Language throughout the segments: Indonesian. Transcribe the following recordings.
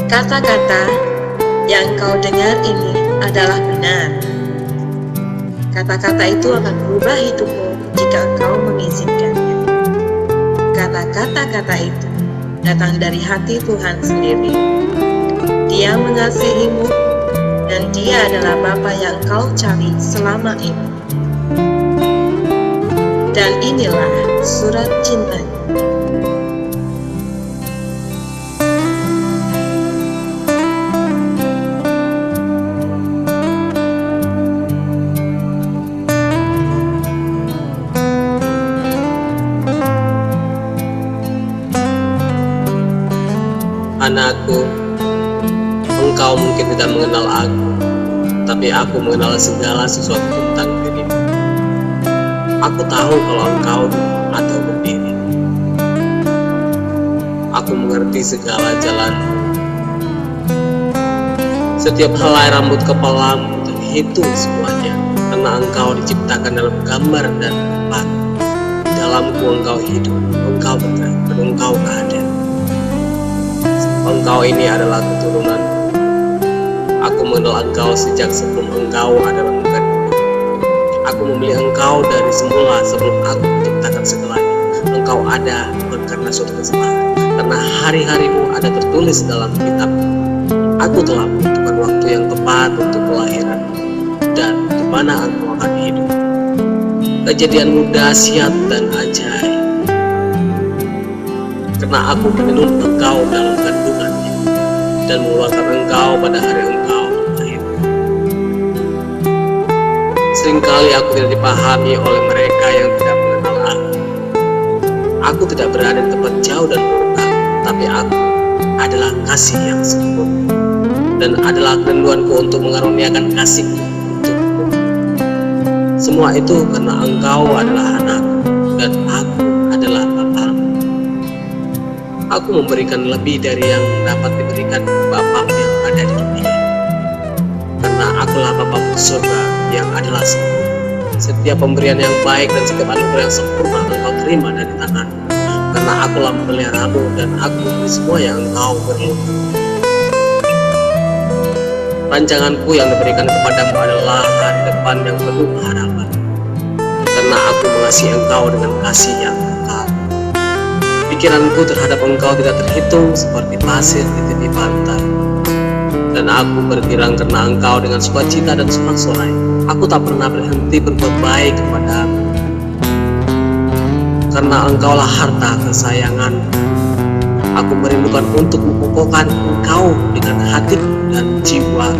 Kata-kata yang kau dengar ini adalah benar. Kata-kata itu akan merubah hidupmu jika engkau mengizinkannya. Kata-kata itu datang dari hati Tuhan sendiri. Dia mengasihimu dan Dia adalah Bapa yang kau cari selama ini. Dan inilah surat cintanya. Anakku, engkau mungkin tidak mengenal aku, tapi aku mengenal segala sesuatu tentang dirimu. Aku tahu kalau engkau duduk atau berdiri. Aku mengerti segala jalanmu. Setiap helai rambut kepalamu terhitung semuanya, karena engkau diciptakan dalam gambar dan rupa. Dalamku engkau hidup, engkau bergerak, dan engkau ada. Engkau ini adalah keturunan. Aku mengenal engkau sejak sebelum engkau adalah mengandungmu. Aku memilih engkau dari semula sebelum aku menciptakan segalanya. Engkau ada bukan karena suatu kesalahan, karena hari-harimu ada tertulis dalam kitab. Aku telah menentukan waktu yang tepat untuk kelahiran dan di mana engkau akan hidup. Kejadianmu dahsyat dan ajaib, karena aku menenun engkau dalam kandungannya dan mengeluarkan engkau pada hari engkau lahir. Seringkali aku tidak dipahami oleh mereka yang tidak mengenal aku. Aku tidak berada di tempat jauh dan murka, tapi aku adalah kasih yang sempurna dan adalah kerinduanku untuk mengaruniakan kasihku untukmu. Semua itu karena engkau adalah anakku dan aku adalah Bapamu. Aku memberikan lebih dari yang dapat diberikan Bapamu yang ada di dunia, karena akulah Bapamu di surga yang adalah sempurna. Setiap pemberian yang baik dan setiap anugerah yang sempurna engkau terima dari tanganmu, karena akulah memeliharamu dan aku memberi semua yang engkau perlu. Rancanganku yang diberikan kepadamu adalah hari depan yang penuh harapan, karena aku mengasihi engkau dengan kasih yang kekal. Pikiranku terhadap engkau tidak terhitung seperti pasir di tepi pantai, dan aku bergirang karena engkau dengan sukacita dan sorak-sorai. Aku tak pernah berhenti berbuat baik kepadamu, karena engkaulah harta kesayanganku. Aku merindukan untuk memupukkan engkau dengan hatiku dan jiwa.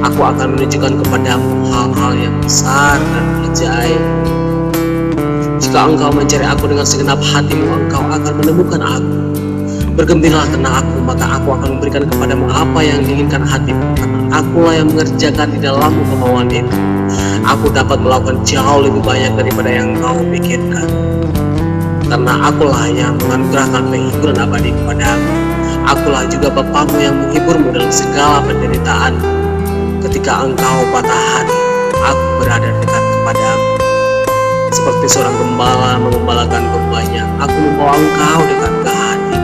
Aku akan menunjukkan kepadamu hal-hal yang besar dan ajaib. Jika engkau mencari aku dengan segenap hatimu, engkau akan menemukan aku. Bergembiralah karena aku, maka aku akan memberikan kepadamu apa yang diinginkan hatimu, karena akulah yang mengerjakan di dalammu kemauan itu. Aku dapat melakukan jauh lebih banyak daripada yang engkau pikirkan, karena akulah yang menganugerahkan penghiburan abadi kepadamu. Akulah juga Bapamu yang menghiburmu dalam segala penderitaan. Ketika engkau patah hati, aku berada dekat kepadamu. Seperti seorang gembala mengembalakan gembanya, aku membawa engkau dekat ke hati.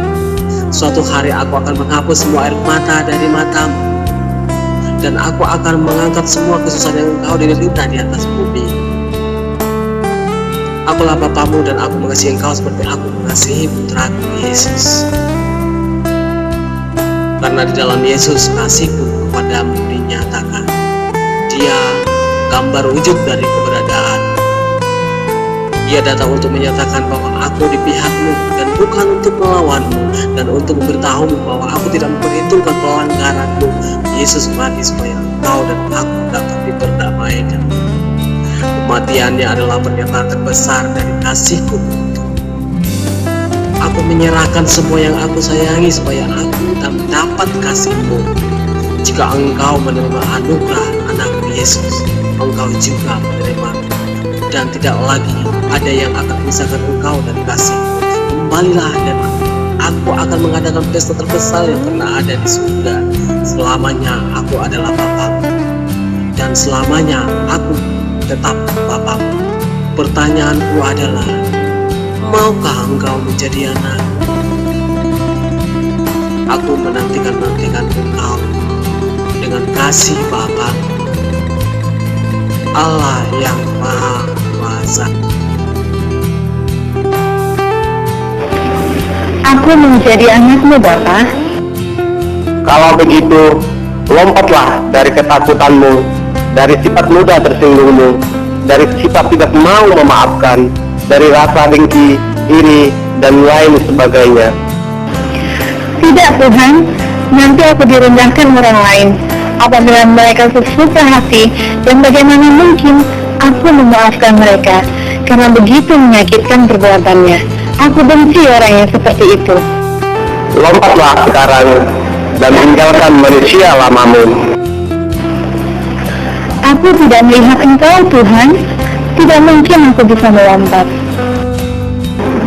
Suatu hari aku akan menghapus semua air mata dari matamu, dan aku akan mengangkat semua kesusahan yang engkau derita di atas bumi. Akulah Bapamu dan aku mengasihi engkau seperti aku mengasihi putraku Yesus. Karena di dalam Yesus kasihku kepadamu dinyatakan. Dia gambar wujud dari keberadaan. Dia datang untuk menyatakan bahwa aku di pihakmu dan bukan untuk melawanmu, dan untuk memberitahumu bahwa aku tidak memperhitungkan pelanggaranmu. Yesus mati supaya engkau dan aku dapat diperdamaikan. Kematiannya adalah pernyataan terbesar dari kasihku. Aku menyerahkan semua yang aku sayangi supaya aku dapat kasihmu. Jika engkau menerima anugerah anakku Yesus, engkau juga menerima, dan tidak lagi ada yang akan memisahkan engkau dari kasih. Kembalilah dan aku akan mengadakan pesta terbesar yang pernah ada di surga. Selamanya aku adalah Bapamu, dan selamanya aku tetap Bapamu. Pertanyaanku adalah, maukah engkau menjadi anak? Aku menantikan Engkau dengan kasih Bapa, Allah yang Maha Kuasa. Aku menjadi anakmu, Bapa. Kalau begitu, lompatlah dari ketakutanmu, dari sifat mudah tersinggungmu, dari sifat tidak mau memaafkan, dari rasa dengki, iri, dan lain sebagainya. Tidak, Tuhan. Nanti aku direndahkan orang lain. Apabila mereka sesuka hati, dan bagaimana mungkin aku memaafkan mereka, karena begitu menyakitkan perbuatannya. Aku benci orang yang seperti itu. Lompatlah sekarang, dan tinggalkan manusia lamamu. Aku tidak melihat Engkau, Tuhan. Tidak mungkin aku bisa melompat.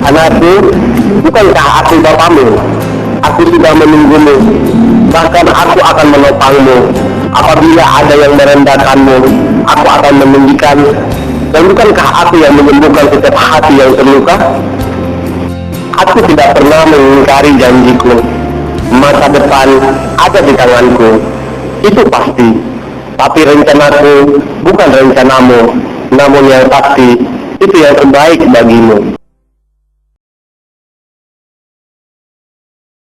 Anakku, bukankah aku Bapamu? Aku sudah menunggumu, bahkan aku akan menopangmu. Apabila ada yang merendahkanmu, aku akan meninggikan. Dan bukankah aku yang menyembuhkan setiap hati yang terluka? Aku tidak pernah mengingkari janjiku. Masa depan ada di tanganku, itu pasti. Tapi rencanaku bukan rencanamu, namun yang pasti itu yang terbaik bagimu.